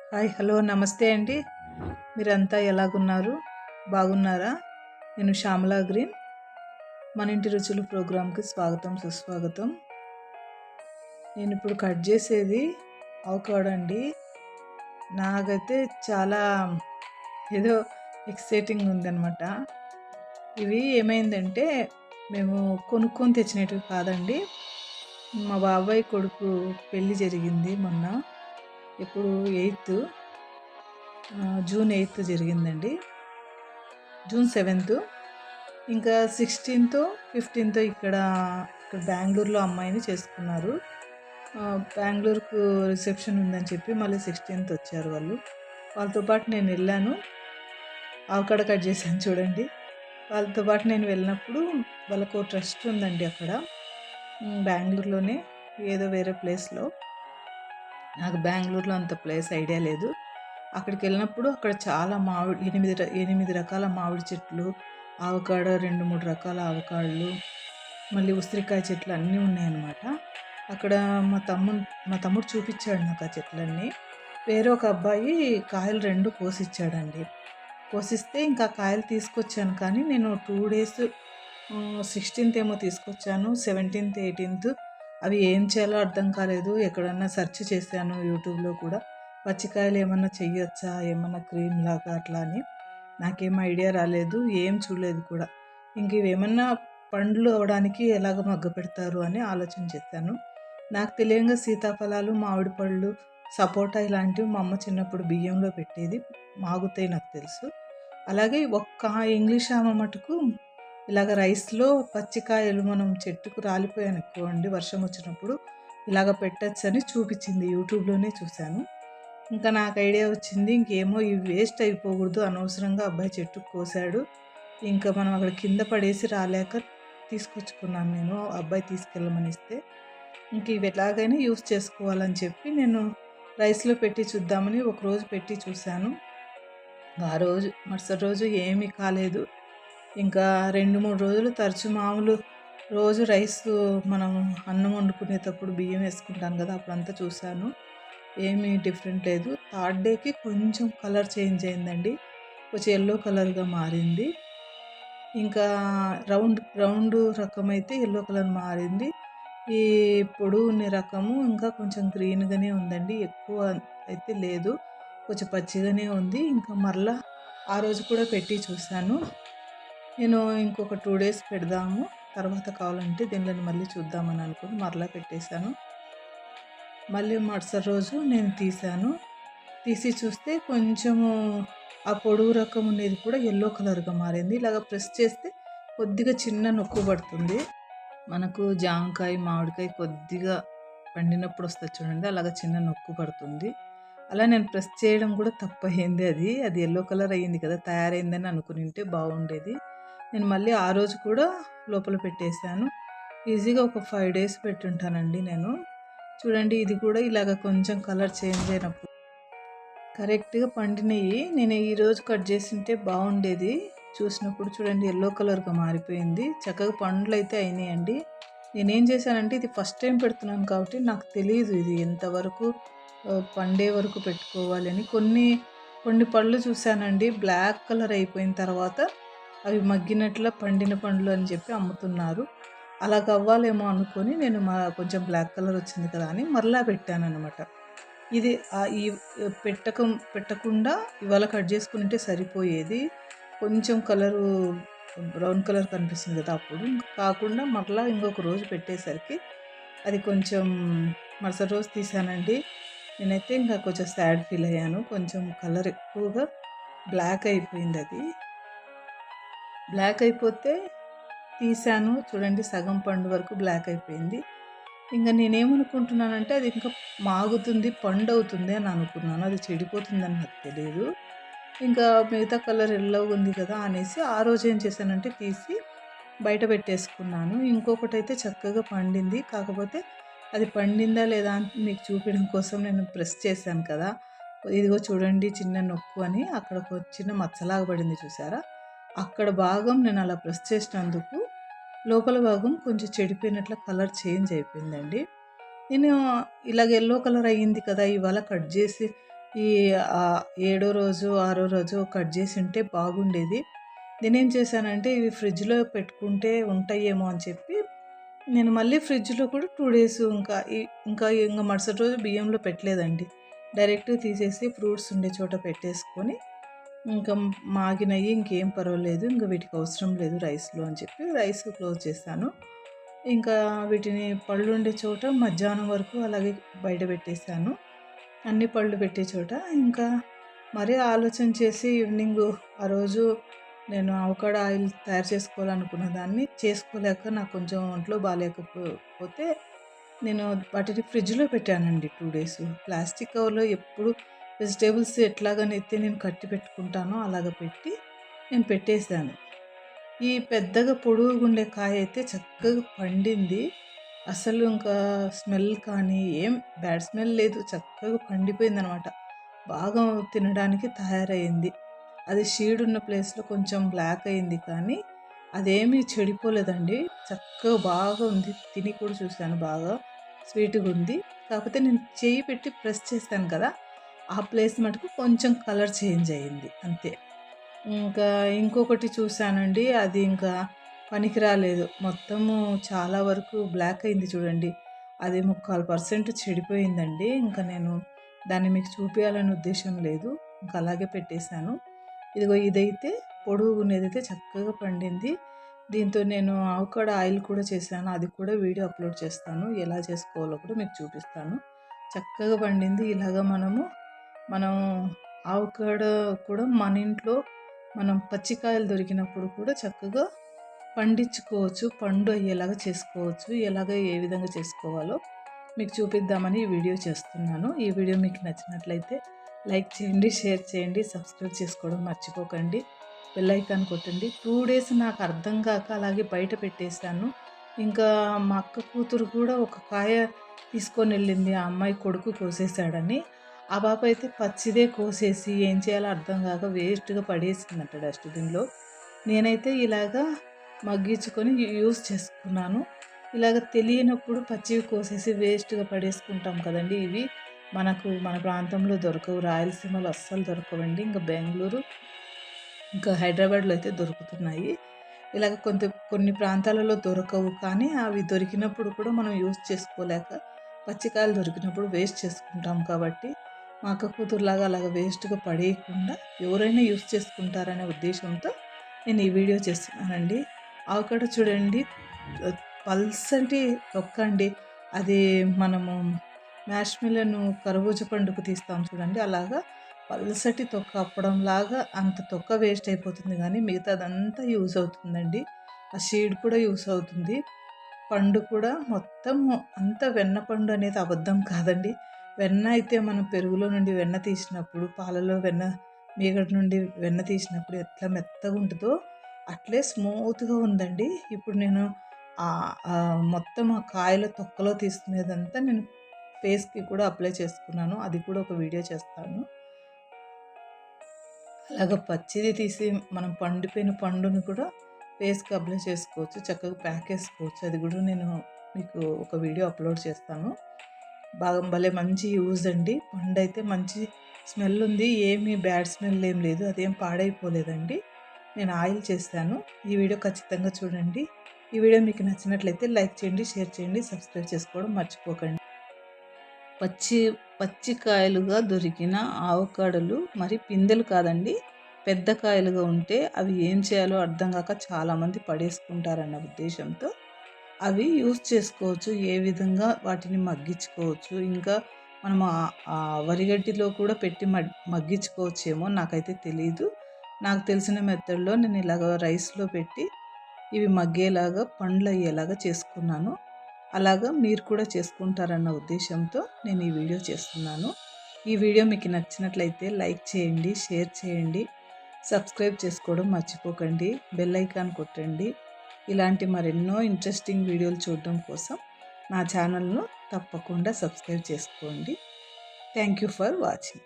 Hi hello నమస్తే అండి. మీరంతా ఎలాగున్నారు? బాగున్నారా? నేను శ్యామలా గ్రీన్. మన ఇంటి రుచులు ప్రోగ్రామ్‌కి స్వాగతం, సుస్వాగతం. నేనిప్పుడు కట్ చేసేది అవకాడో అండి. నాకైతే చాలా ఏదో ఎక్సైటింగ్ ఉందనమాట. ఇవి ఏమైందంటే మేము కొనుక్కొని తెచ్చినటివి కాదండి. మా బాబాయ్ కొడుకు పెళ్లి జరిగింది మొన్న. ఎప్పుడు 8 జూన్ 8 జరిగిందండి. జూన్ 7 ఇంకా 16, 15 ఇక్కడ బెంగుళూరులో అమ్మాయిని చేసుకున్నారు. బెంగుళూరుకు రిసెప్షన్ ఉందని చెప్పి మళ్ళీ 16 వచ్చారు వాళ్ళు. వాళ్ళతో పాటు నేను వెళ్ళాను. అవకాడో కట్ చేశాను చూడండి. వాళ్ళతో పాటు నేను వెళ్ళినప్పుడు వాళ్ళకు ట్రస్ట్ ఉందండి అక్కడ. బెంగుళూరులోనే ఏదో వేరే ప్లేస్‌లో. నాకు బెంగుళూరులో అంత ప్లేస్ ఐడియా లేదు. అక్కడికి వెళ్ళినప్పుడు అక్కడ చాలా 8 రకాల మామిడి చెట్లు, అవకాడో 2, 3 రకాల అవకాడలు, మళ్ళీ ఉసిరికాయ చెట్లు అన్నీ ఉన్నాయన్నమాట. అక్కడ మా తమ్ముడు చూపించాడు నాకు ఆ చెట్లన్నీ. వేరే ఒక అబ్బాయి కాయలు 2 కోసిచ్చాడండి. కోసిస్తే ఇంకా కాయలు తీసుకొచ్చాను కానీ నేను 2 డేస్ 16th ఏమో తీసుకొచ్చాను. 17th, 18th అవి ఏం చేయాలో అర్థం కాలేదు. ఎక్కడన్నా సెర్చ్ చేశాను యూట్యూబ్‌లో కూడా. పచ్చికాయలు ఏమన్నా చెయ్యొచ్చా? ఏమన్నా క్రీమ్ లాగా అట్లా అని. నాకేం ఐడియా రాలేదు. ఏం చూడలేదు కూడా. ఇంక ఇవేమన్నా పండ్లు అవ్వడానికి ఎలాగ మగ్గపెడతారు అని ఆలోచన చేశాను. నాకు తెలియంగా సీతాఫలాలు, మామిడి పళ్ళు, సపోటా ఇలాంటివి మా అమ్మ చిన్నప్పుడు బియ్యంలో పెట్టేది. మాగుతాయి నాకు తెలుసు. అలాగే ఒక్క ఇంగ్లీష్ ఆమె మటుకు ఇలాగ రైస్‌లో పచ్చికాయలు మనం చెట్టుకు రాలిపోయాయనుకోండి వర్షం వచ్చినప్పుడు ఇలాగ పెట్టొచ్చని చూపించింది. యూట్యూబ్‌లోనే చూశాను. ఇంకా నాకు ఐడియా వచ్చింది. ఇంకేమో ఇవి వేస్ట్ అయిపోకూడదు. అనవసరంగా అబ్బాయి చెట్టుకు కోసాడు. ఇంకా మనం అక్కడ కింద పడేసి రాలేక తీసుకొచ్చుకున్నాను నేను. అబ్బాయి తీసుకెళ్ళమని ఇస్తే. ఇంక ఇవి ఎలాగైనా యూజ్ చేసుకోవాలని చెప్పి నేను రైస్‌లో పెట్టి చూద్దామని ఒకరోజు పెట్టి చూశాను. ఆ రోజు మరుసటి రోజు ఏమీ కాలేదు. ఇంకా 2, 3 రోజులు తరచు మామూలు రోజు రైసు మనం అన్నం వండుకునేటప్పుడు బియ్యం వేసుకుంటాం కదా! అప్పుడంతా చూశాను. ఏమీ డిఫరెంట్ లేదు. థర్డ్ డేకి కొంచెం కలర్ చేంజ్ అయిందండి. కొంచెం యెల్లో కలర్‌గా మారింది. ఇంకా రౌండ్ రకమైతే యెల్లో కలర్ మారింది. ఈ పొడుగున్న రకము ఇంకా కొంచెం గ్రీన్‌గానే ఉందండి. ఎక్కువ అయితే లేదు. కొంచెం పచ్చిగానే ఉంది. ఇంకా మరలా ఆ రోజు కూడా పెట్టి చూశాను. నేను ఇంకొక 2 డేస్ పెడదాము. తర్వాత కావాలంటే దీనిలోని మళ్ళీ చూద్దామని అనుకుని మరలా పెట్టేశాను. మళ్ళీ మరుసటి రోజు నేను తీశాను. తీసి చూస్తే కొంచెము ఆ పొడుగు రకం ఉండేది కూడా యెల్లో కలర్‌గా మారింది. ఇలాగ ప్రెస్ చేస్తే కొద్దిగా చిన్న నొక్కు పడుతుంది. మనకు జామకాయ, మామిడికాయ కొద్దిగా పండినప్పుడు వస్తది చూడండి. అలాగ చిన్న నొక్కు పడుతుంది. అలా నేను ప్రెస్ చేయడం కూడా తప్పయింది అది. అది యెల్లో కలర్ అయ్యింది కదా! తయారైందని అనుకునింటే బాగుండేది. నేను మళ్ళీ ఆ రోజు కూడా లోపల పెట్టేశాను. ఈజీగా ఒక 5 డేస్ పెట్టుంటానండి నేను. చూడండి ఇది కూడా ఇలాగ కొంచెం కలర్ చేంజ్ అయినప్పుడు కరెక్ట్‌గా పండినయి. నేను ఈరోజు కట్ చేసుంటే బాగుండేది. చూసినప్పుడు చూడండి యెల్లో కలర్‌గా మారిపోయింది. చక్కగా పండ్లయితే అయినాయండి. నేనేం చేశానంటే ఇది ఫస్ట్ టైం పెడుతున్నాను కాబట్టి నాకు తెలీదు ఇది ఎంతవరకు పండే వరకు పెట్టుకోవాలని. కొన్ని పళ్ళు చూశానండి బ్లాక్ కలర్ అయిపోయిన తర్వాత అవి మగ్గినట్ల పండిన పండ్లు అని చెప్పి అమ్ముతున్నారు. అలాగవ్వాలేమో అనుకోని నేను కొంచెం బ్లాక్ కలర్ వచ్చింది కదా అని మరలా పెట్టాననమాట. ఇది ఈ పెట్టకుండా ఇవాళ కట్ చేసుకునుంటే సరిపోయేది. కొంచెం కలరు బ్రౌన్ కలర్ కనిపిస్తుంది కదా! అప్పుడు కాకుండా మరలా ఇంకొక రోజు పెట్టేసరికి అది కొంచెం మరుసటి రోజు తీసానండి. నేనైతే ఇంకా కొంచెం సాడ్ ఫీల్ అయ్యాను. కొంచెం కలర్ ఎక్కువగా బ్లాక్ అయిపోయిందది. బ్లాక్ అయిపోతే తీసాను. చూడండి సగం పండు వరకు బ్లాక్ అయిపోయింది. ఇంక నేనేమనుకుంటున్నానంటే అది ఇంకా మాగుతుంది, పండవుతుంది అని అనుకున్నాను. అది చెడిపోతుందని నాకు తెలీదు. ఇంకా మిగతా కలర్ యెల్లోగా ఉంది కదా అనేసి ఆ రోజు ఏం చేశానంటే తీసి బయట పెట్టేసుకున్నాను. ఇంకొకటైతే చక్కగా పండింది. కాకపోతే అది పండిందా లేదా అని మీకు చూపించడం కోసం నేను ప్రెస్ చేశాను కదా! ఇదిగో చూడండి చిన్న నొక్కు అని అక్కడ ఒక చిన్న మచ్చలాగా పడింది చూసారా? అక్కడ భాగం నేను అలా ప్రెస్ చేసినందుకు లోపల భాగం కొంచెం చెడిపోయినట్ల కలర్ చేంజ్ అయిపోయిందండి. నేను ఇలాగ యెల్లో కలర్ అయ్యింది కదా! ఇవాళ కట్ చేసి ఈ ఏడో రోజు, ఆరో రోజు కట్ చేసి ఉంటే బాగుండేది. నేనేం చేశానంటే ఇవి ఫ్రిడ్జ్‌లో పెట్టుకుంటే ఉంటాయేమో అని చెప్పి నేను మళ్ళీ ఫ్రిడ్జ్‌లో కూడా 2 డేస్ ఇంకా మరుసటి రోజు బియ్యంలో పెట్టలేదండి. డైరెక్ట్‌గా తీసేసి ఫ్రూట్స్ ఉండే చోట పెట్టేసుకొని ఇంకా మాగినయి ఇంకేం పర్వాలేదు. ఇంక వీటికి అవసరం లేదు రైస్‌లో అని చెప్పి రైస్ క్లోజ్ చేశాను. ఇంకా వీటిని పళ్ళుండే చోట మధ్యాహ్నం వరకు అలాగే బయట పెట్టేసాను. అన్ని పళ్ళు పెట్టే చోట. ఇంకా మరీ ఆలోచన చేసి ఈవినింగు ఆ రోజు నేను అవకాడో ఆయిల్ తయారు చేసుకోవాలనుకున్న దాన్ని చేసుకోలేక నాకు కొంచెం ఒంట్లో బాలేకపోతే నేను వాటిని ఫ్రిడ్జ్‌లో పెట్టానండి 2 డేస్. ప్లాస్టిక్ కవర్‌లో ఎప్పుడు వెజిటబుల్స్ ఎట్లాగనైతే నేను కట్టి పెట్టుకుంటానో అలాగ పెట్టి నేను పెట్టేసాను. ఈ పెద్దగా పొడుగుండే కాయ అయితే చక్కగా పండింది. అసలు ఇంకా స్మెల్ కానీ ఏం బ్యాడ్ స్మెల్ లేదు. చక్కగా పండిపోయిందనమాట. బాగా తినడానికి తయారయింది. అది షీడున్న ప్లేస్‌లో కొంచెం బ్లాక్ అయింది కానీ అదేమీ చెడిపోలేదండి. చక్కగా బాగా ఉంది. తిని కూడా చూశాను బాగా స్వీట్‌గుంది. కాకపోతే నేను చెయ్యి పెట్టి ప్రెస్ చేశాను కదా! ఆ ప్లేస్ మటుకు కొంచెం కలర్ చేంజ్ అయింది అంతే. ఇంకా ఇంకొకటి చూశానండి. అది ఇంకా పనికి రాలేదు. మొత్తము చాలా వరకు బ్లాక్ అయింది చూడండి. అది 3/4% చెడిపోయిందండి. ఇంకా నేను దాన్ని మీకు చూపియాలనే ఉద్దేశం లేదు. ఇంకా అలాగే పెట్టేశాను. ఇదిగో ఇదైతే పొడుగున్నదైతే చక్కగా పండింది. దీంతో నేను అవకాడో ఆయిల్ కూడా చేశాను. అది కూడా వీడియో అప్లోడ్ చేస్తాను. ఎలా చేసుకోవాలో కూడా మీకు చూపిస్తాను. చక్కగా పండింది. ఇలాగ మనం అవకాడో కూడా మన ఇంట్లో మనం పచ్చికాయలు దొరికినప్పుడు కూడా చక్కగా పండించుకోవచ్చు. పండు అయ్యేలాగా చేసుకోవచ్చు. ఏ విధంగా చేసుకోవాలో మీకు చూపిద్దామని ఈ వీడియో చేస్తున్నాను. ఈ వీడియో మీకు నచ్చినట్లయితే లైక్ చేయండి, షేర్ చేయండి, సబ్స్క్రైబ్ చేసుకోవడం మర్చిపోకండి. బెల్ ఐకాన్ కొట్టండి. 2 డేస్ నాకు అర్థం కాక అలాగే బయట పెట్టేశాను. ఇంకా మా అక్క కూతురు కూడా ఒక కాయ తీసుకొని వెళ్ళింది. ఆ అమ్మాయి కొడుకు కోసేశాడని. ఆ పాప అయితే పచ్చిదే కోసేసి ఏం చేయాలో అర్థం కాక వేస్ట్‌గా పడేసిందంట డస్ట్‌బిన్‌లో. నేనైతే ఇలాగా మగ్గించుకొని యూజ్ చేసుకున్నాను. ఇలాగ తెలియనప్పుడు పచ్చివి కోసేసి వేస్ట్‌గా పడేసుకుంటాం కదండీ! ఇవి మన ప్రాంతంలో దొరకవు. రాయలసీమలో అస్సలు దొరకవండి. ఇంకా బెంగుళూరు, ఇంకా హైదరాబాద్‌లో అయితే దొరుకుతున్నాయి. ఇలాగ కొన్ని ప్రాంతాలలో దొరకవు. కానీ అవి దొరికినప్పుడు కూడా మనం యూజ్ చేసుకోలేక పచ్చికాయలు దొరికినప్పుడు వేస్ట్ చేసుకుంటాం కాబట్టి మా అక్క కూతురులాగా అలాగ వేస్ట్‌గా పడేయకుండా ఎవరైనా యూజ్ చేసుకుంటారనే ఉద్దేశంతో నేను ఈ వీడియో చేస్తున్నానండి. అవకాడో చూడండి పల్సటి తొక్క అండి. అది మనము మ్యాష్ మిలన్ కర్బూజ పండుకు తీస్తాం చూడండి అలాగా పల్సటి తొక్క అప్పడంలాగా అంత తొక్క వేస్ట్ అయిపోతుంది కానీ మిగతాదంతా యూజ్ అవుతుందండి. ఆ షీడ్ కూడా యూజ్ అవుతుంది. పండు కూడా మొత్తం అంతా వెన్న పండు అనేది అబద్ధం కాదండి. వెన్న అయితే మనం పెరుగులో నుండి వెన్న తీసినప్పుడు, పాలలో మీగడ నుండి వెన్న తీసినప్పుడు ఎట్లా మెత్తగా ఉంటుందో అట్లే స్మూత్‌గా ఉందండి. ఇప్పుడు నేను మొత్తం ఆ కాయల తొక్కలో తీసుకునేదంతా నేను ఫేస్‌కి కూడా అప్లై చేసుకున్నాను. అది కూడా ఒక వీడియో చేస్తాను. అలాగ పచ్చిది తీసి మనం పండిపోయిన పండుని కూడా ఫేస్‌కి అప్లై చేసుకోవచ్చు. చక్కగా ప్యాక్ చేసుకోవచ్చు. అది కూడా నేను మీకు ఒక వీడియో అప్లోడ్ చేస్తాను. బాగా భలే మంచి యూజ్ అండి. పండైతే మంచి స్మెల్ ఉంది. ఏమీ బ్యాడ్ స్మెల్ ఏం లేదు. అదేం పాడైపోలేదండి. నేను ఆయిల్ చేశాను. ఈ వీడియో ఖచ్చితంగా చూడండి. ఈ వీడియో మీకు నచ్చినట్లయితే లైక్ చేయండి, షేర్ చేయండి, సబ్స్క్రైబ్ చేసుకోవడం మర్చిపోకండి. పచ్చి కాయలుగా దొరికిన ఆవకాడలు మరి పిందెలు కాదండి, పెద్ద కాయలుగా ఉంటే అవి ఏం చేయాలో అర్థం కాక చాలామంది పడేసుకుంటారన్న ఉద్దేశంతో అవి యూజ్ చేసుకోవచ్చు. ఏ విధంగా వాటిని మగ్గించుకోవచ్చు. ఇంకా మనం వరిగడ్డిలో కూడా పెట్టి మగ్గించుకోవచ్చేమో నాకైతే తెలీదు. నాకు తెలిసిన మెథడ్‌లో నేను ఇలాగ రైస్‌లో పెట్టి ఇవి మగ్గేలాగా పండ్లు అయ్యేలాగా చేసుకున్నాను. అలాగా మీరు కూడా చేసుకుంటారన్న ఉద్దేశంతో నేను ఈ వీడియో చేస్తున్నాను. ఈ వీడియో మీకు నచ్చినట్లయితే లైక్ చేయండి, షేర్ చేయండి, సబ్స్క్రైబ్ చేసుకోవడం మర్చిపోకండి. బెల్ ఐకాన్ కొట్టండి. ఇలాంటి మరెన్నో ఇంట్రెస్టింగ్ వీడియోలు చూడడం కోసం నా ఛానల్ను తప్పకుండా సబ్స్క్రైబ్ చేసుకోండి. Thank you for watching.